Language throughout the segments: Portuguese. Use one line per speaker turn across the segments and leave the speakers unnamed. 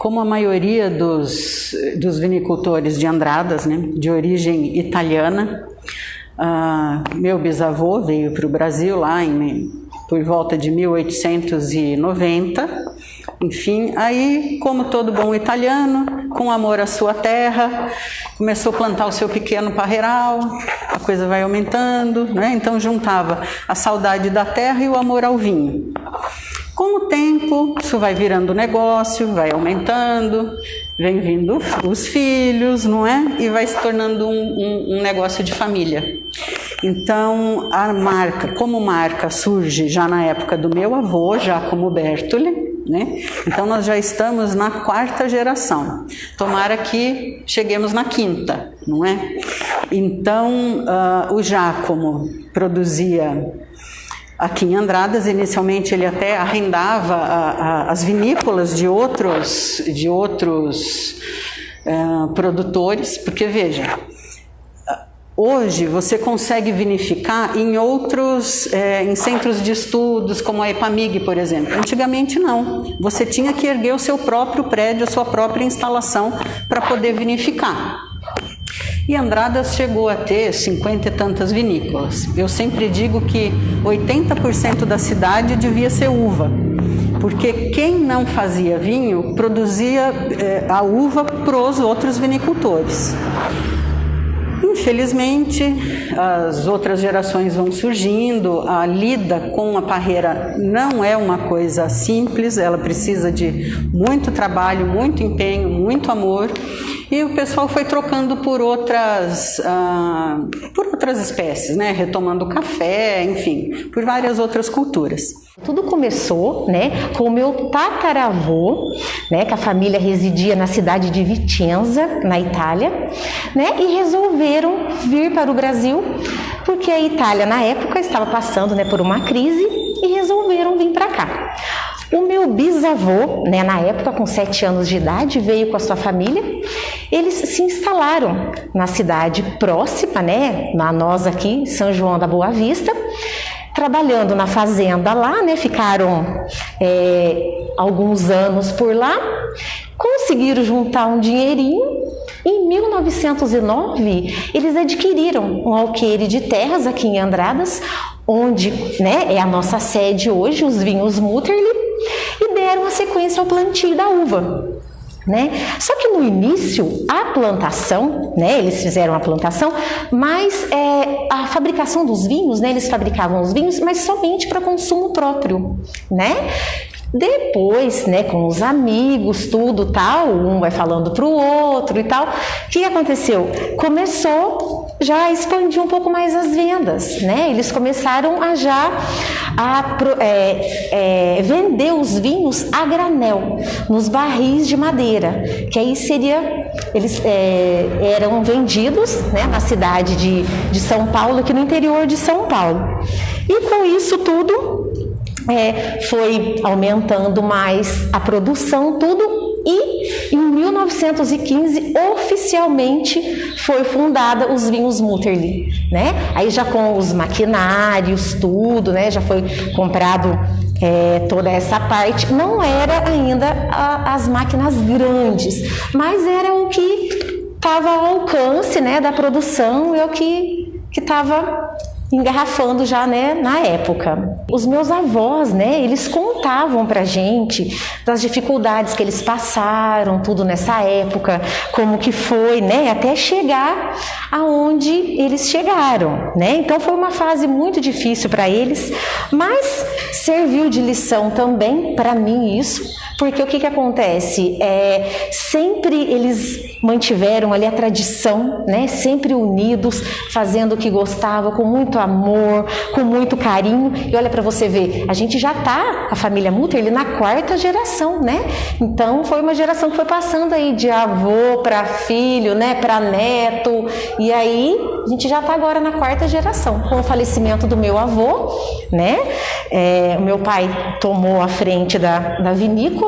como a maioria dos vinicultores de Andradas, né, de origem italiana, meu bisavô veio para o Brasil lá por volta de 1890, enfim, aí, como todo bom italiano, com amor à sua terra, começou a plantar o seu pequeno parreiral, a coisa vai aumentando, né? Então juntava a saudade da terra e o amor ao vinho. Com o tempo, isso vai virando negócio, vai aumentando, vem vindo os filhos, não é? E vai se tornando um negócio de família. Então, a marca, como marca, surge já na época do meu avô, Giacomo Bertoli, né? Então, nós já estamos na 4ª geração. Tomara que cheguemos na 5ª, não é? Então, o Giacomo produzia aqui em Andradas. Inicialmente ele até arrendava as vinícolas de outros produtores, porque veja, hoje você consegue vinificar em em centros de estudos, como a EPAMIG, por exemplo. Antigamente não, você tinha que erguer o seu próprio prédio, a sua própria instalação para poder vinificar. E Andradas chegou a ter 50 e tantas vinícolas. Eu sempre digo que 80% da cidade devia ser uva, porque quem não fazia vinho produzia a uva para os outros vinicultores. Infelizmente, as outras gerações vão surgindo, a lida com a parreira não é uma coisa simples, ela precisa de muito trabalho, muito empenho, muito amor, e o pessoal foi trocando por outras espécies, né? Retomando o café, enfim, por várias outras culturas.
Tudo começou, né, com o meu tataravô, né, que a família residia na cidade de Vicenza, na Itália, né, e resolveram vir para o Brasil, porque a Itália na época estava passando, né, por uma crise e resolveram vir para cá. O meu bisavô, né, na época com 7 anos de idade, veio com a sua família. Eles se instalaram na cidade próxima, né, nós aqui, São João da Boa Vista, trabalhando na fazenda lá, né, ficaram alguns anos por lá, conseguiram juntar um dinheirinho. Em 1909, eles adquiriram um alqueire de terras aqui em Andradas, onde, né, é a nossa sede hoje, os vinhos Mutterli, e deram a sequência ao plantio da uva. Né? Só que no início, a plantação, né, eles fizeram a plantação, mas a fabricação dos vinhos, né, eles fabricavam os vinhos, mas somente para consumo próprio, né? Depois, né, com os amigos, tudo tal, um vai falando para o outro e tal, o que aconteceu? Começou já a expandir um pouco mais as vendas, né? Eles começaram a vender os vinhos a granel, nos barris de madeira, que aí eles eram vendidos, né, na cidade de São Paulo, aqui no interior de São Paulo. E com isso tudo, foi aumentando mais a produção, tudo, e em 1915 oficialmente foi fundada os vinhos Mutterli, né? Aí já com os maquinários, tudo, né? Já foi comprado toda essa parte. Não era ainda as máquinas grandes, mas era o que estava ao alcance, né, da produção, e o que estava engarrafando já, né, na época. Os meus avós, né, eles contavam pra gente das dificuldades que eles passaram, tudo nessa época, como que foi, né, até chegar aonde eles chegaram, né? Então foi uma fase muito difícil para eles, mas serviu de lição também para mim isso, porque o que acontece? Sempre eles mantiveram ali a tradição, né? Sempre unidos, fazendo o que gostavam, com muito amor, com muito carinho. E olha para você ver, a gente já tá, a família Mutterli, na 4ª geração, né? Então foi uma geração que foi passando aí de avô para filho, né? Para neto, e aí a gente já tá agora na 4ª geração. Com o falecimento do meu avô, né? O meu pai tomou a frente da vinícola,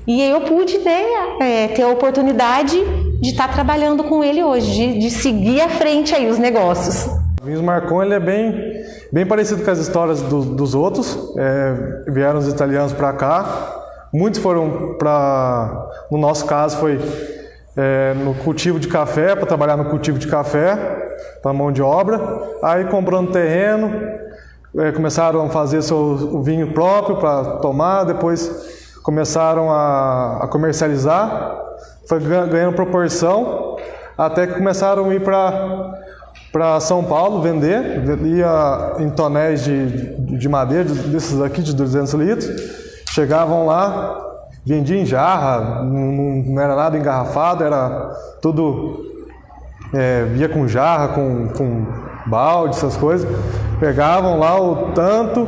e eu pude, né, ter a oportunidade de estar trabalhando com ele hoje, de seguir à frente aí os negócios.
O Vinhos Marcon, ele é bem parecido com as histórias dos outros. Vieram os italianos para cá, Muitos foram para, no nosso caso, foi no cultivo de café, para trabalhar no cultivo de café, para mão de obra. Aí comprando terreno, começaram a fazer o vinho próprio para tomar, depois começaram a comercializar, foi ganhando proporção, até que começaram a ir para São Paulo vender, ia em tonéis de madeira, desses aqui de 200 litros, chegavam lá, vendiam em jarra, não era nada engarrafado, era tudo, ia com jarra, com balde, essas coisas, pegavam lá o tanto,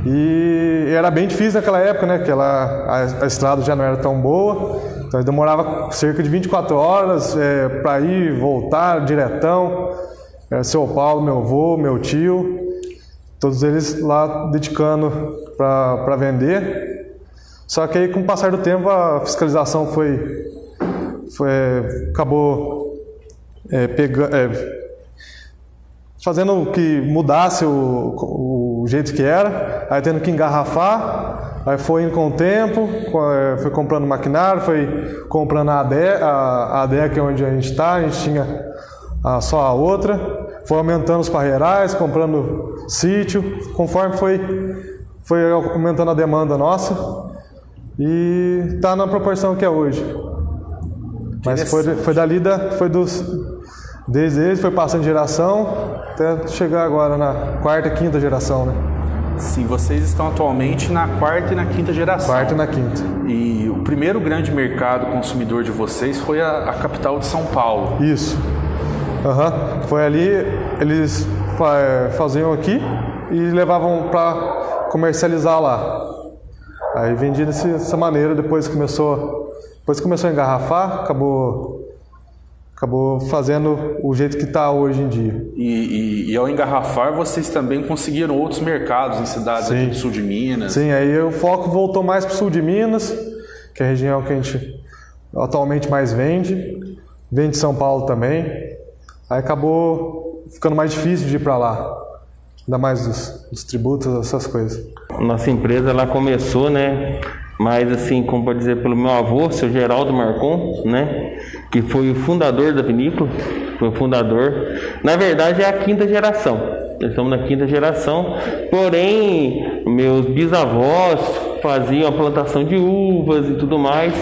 e era bem difícil naquela época, né, que a estrada já não era tão boa, então demorava cerca de 24 horas para ir e voltar diretão. Seu Paulo, meu avô, meu tio, todos eles lá dedicando para vender. Só que aí, com o passar do tempo, a fiscalização acabou fazendo que mudasse o jeito que era, aí tendo que engarrafar, aí foi indo com o tempo, foi comprando maquinário, foi comprando a ADE, que é onde a gente está, a gente tinha só a outra, foi aumentando os parreirais, comprando sítio, conforme foi aumentando a demanda nossa, e está na proporção que é hoje. Mas foi dali, desde eles, foi passando de geração, até chegar agora na quarta, quinta geração, né?
Sim, vocês estão atualmente na quarta e na quinta geração.
Quarta e na quinta.
E o primeiro grande mercado consumidor de vocês foi a capital de São Paulo.
Isso. Foi ali, eles faziam aqui e levavam para comercializar lá. Aí vendia dessa maneira, depois começou a engarrafar, acabou fazendo o jeito que está hoje em dia.
E ao engarrafar, vocês também conseguiram outros mercados em cidades aqui do sul de Minas?
Sim, aí o foco voltou mais para o sul de Minas, que é a região que a gente atualmente mais vende São Paulo também. Aí acabou ficando mais difícil de ir para lá, ainda mais dos tributos, essas coisas.
Nossa empresa ela começou, né? Mas assim, como pode dizer, pelo meu avô, seu Geraldo Marcon, né? Que foi o fundador da vinícola, foi o fundador. Na verdade é a quinta geração. Nós estamos na quinta geração. Porém, meus bisavós faziam a plantação de uvas e tudo mais,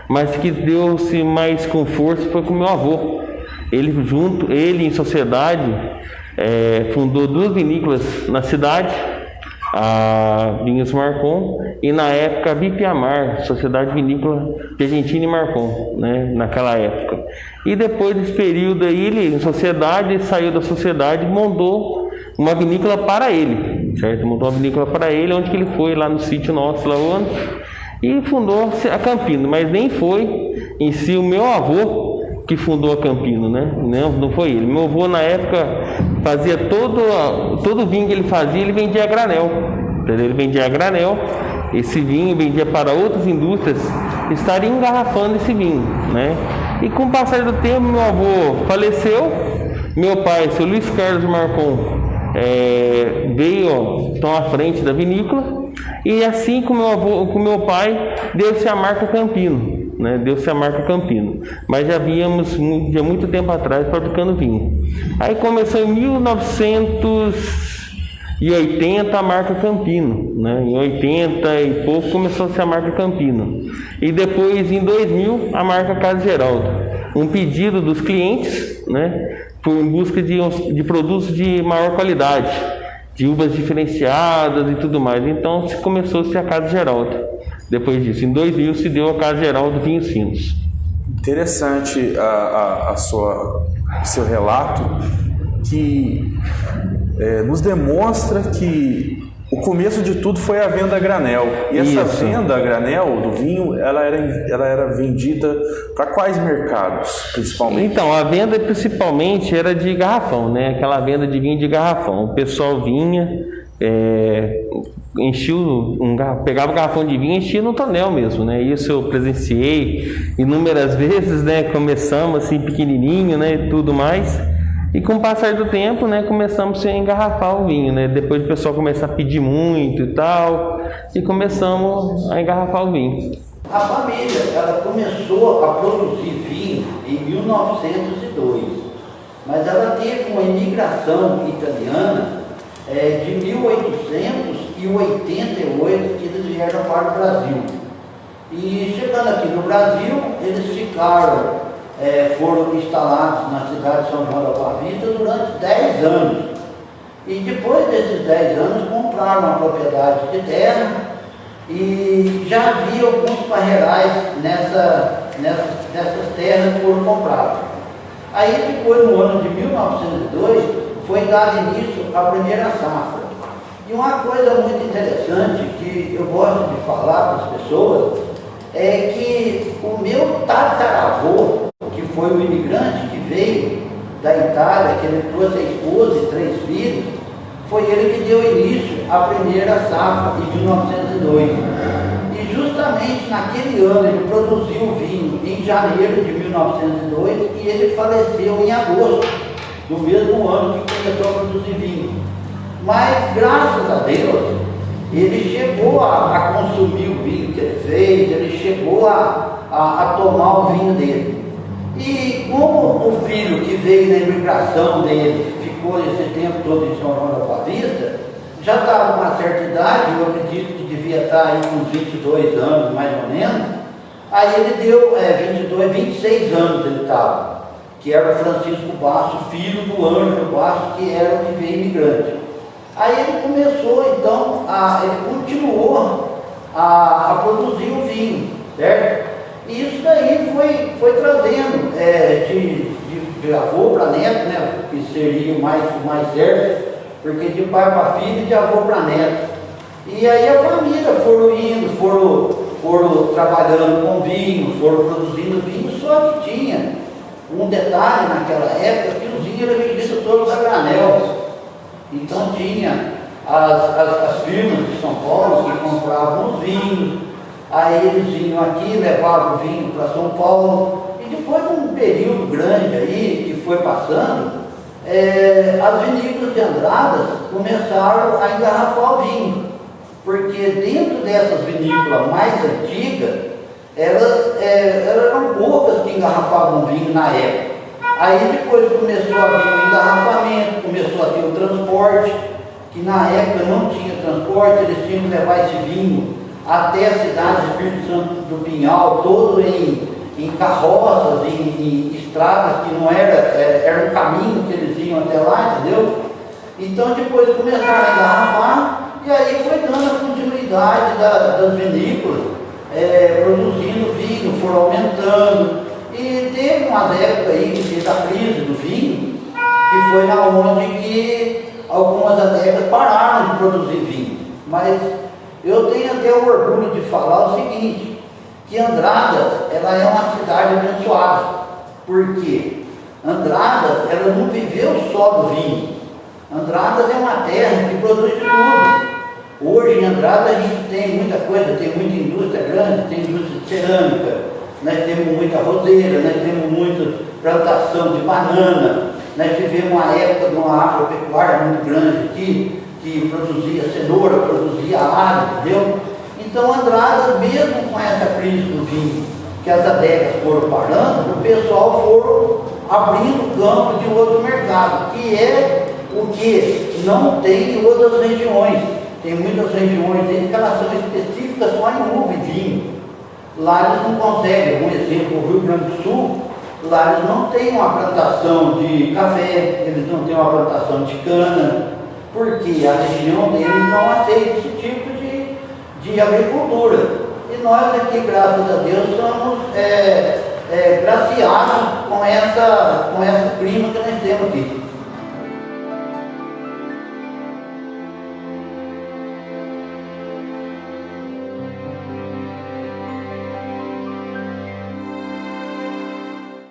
mas que deu-se mais com força foi com meu avô. Ele em sociedade fundou 2 vinícolas na cidade, a Vinhos Marcon e na época a Bipiamar, Sociedade Vinícola Piagentina e Marcon, né, naquela época. E depois desse período aí, ele em sociedade, saiu da sociedade e montou uma vinícola para ele, certo? Montou uma vinícola para ele, onde que ele foi lá no sítio nosso, lá onde, e fundou a Campino, mas nem foi em si o meu avô que fundou a Campino, né? Não foi ele. Meu avô, na época, fazia todo o vinho que ele fazia, ele vendia a granel. Entendeu? Ele vendia a granel, esse vinho vendia para outras indústrias, estaria engarrafando esse vinho, né? E com o passar do tempo, meu avô faleceu, meu pai, seu Luiz Carlos Marcon, veio tomar frente da vinícola, e assim com meu pai, deu-se a marca Campino. Né, deu-se a marca Campino, mas já víamos de muito tempo atrás fabricando vinho. Aí começou em 1980 a marca Campino, né? Em 80 e pouco começou-se a marca Campino, e depois em 2000 a marca Casa Geraldo, um pedido dos clientes, né, por em busca de produtos de maior qualidade, de uvas diferenciadas e tudo mais. Então começou-se a Casa Geraldo. Depois disso, em 2000 se deu a Casa Geraldo Vinhos Finos.
Interessante seu relato, que nos demonstra que o começo de tudo foi a venda a granel. E essa venda a granel do vinho, ela era vendida para quais mercados, principalmente?
Então, a venda principalmente era de garrafão, né? Aquela venda de vinho de garrafão. O pessoal vinha, pegava o garrafão de vinho e enchia no tonel mesmo, né? Isso eu presenciei inúmeras vezes, né? Começamos assim pequenininho, né? E tudo mais. E com o passar do tempo, né, começamos a engarrafar o vinho, né? Depois o pessoal começa a pedir muito e tal, e começamos a engarrafar o vinho.
A família, ela começou a produzir vinho em 1902, mas ela teve uma imigração italiana de 1888, que eles vieram para o Brasil. E chegando aqui no Brasil, eles foram instalados na cidade de São João da Boa Vista durante 10 anos. E depois desses 10 anos, compraram uma propriedade de terra e já havia alguns parreirais nessas terras que foram compradas. Aí depois, no ano de 1902, foi dado início à primeira safra. E uma coisa muito interessante que eu gosto de falar para as pessoas é que o meu tataravô, que foi o imigrante que veio da Itália, que ele trouxe a esposa e 3 filhos, foi ele que deu início à primeira safra em 1902. E justamente naquele ano ele produziu o vinho em janeiro de 1902 e ele faleceu em agosto do mesmo ano que começou a produzir vinho. Mas, graças a Deus, ele chegou a consumir o vinho que ele fez, ele chegou a tomar o vinho dele. E como o filho que veio na imigração dele ficou esse tempo todo em São João da Boa Vista, já estava com uma certa idade, eu acredito que devia estar aí com uns 22 anos, mais ou menos, aí ele deu 26 anos ele estava, que era o Francisco Basso, filho do Ângelo Basso, que era o que veio imigrante. Aí ele começou, então, ele continuou a produzir o vinho, certo? E isso daí foi trazendo de avô para neto, né? Que seria o mais certo, porque de pai para filho e de avô para neto. E aí a família foram indo, foram trabalhando com vinho, foram produzindo vinho, só que tinha um detalhe naquela época que os vinhos eram vendidos todos a granel. Então tinha as firmas de São Paulo que compravam os vinhos, aí eles vinham aqui, levavam o vinho para São Paulo, e depois de um período grande aí que foi passando, as vinícolas de Andradas começaram a engarrafar o vinho, porque dentro dessas vinícolas mais antigas, elas eram poucas que engarrafavam vinho na época. Aí depois começou a vir o engarrafamento, começou a ter o transporte, que na época não tinha transporte, eles tinham que levar esse vinho até a cidade de Espírito Santo do Pinhal, todo em carroças, em estradas que não era um caminho que eles iam até lá, entendeu? Então depois começaram a engarrafar, e aí foi dando a continuidade das vinícolas, produzindo vinho, foram aumentando. E teve umas épocas aí que fez a crise do vinho, que foi na onde que algumas adegas pararam de produzir vinho. Mas eu tenho até o orgulho de falar o seguinte, que Andradas, ela é uma cidade abençoada. Por quê? Andradas, ela não viveu só do vinho. Andradas é uma terra que produz de tudo. Hoje em Andradas a gente tem muita coisa, tem muita indústria grande, tem indústria de cerâmica, nós temos muita roseira, nós temos muita plantação de banana, nós tivemos uma época de uma agropecuária muito grande aqui, que produzia cenoura, produzia alho, entendeu? Então Andradas, mesmo com essa crise do vinho, que as adegas foram parando, o pessoal foram abrindo campo de outro mercado, que é o que não tem em outras regiões. Tem muitas regiões que elas são específicas só em uva e vinho. Lá eles não conseguem, por exemplo, o Rio Grande do Sul, lá eles não têm uma plantação de café, eles não têm uma plantação de cana, porque a região deles não aceita esse tipo de agricultura. E nós aqui, graças a Deus, somos graciados com esse clima que nós temos aqui.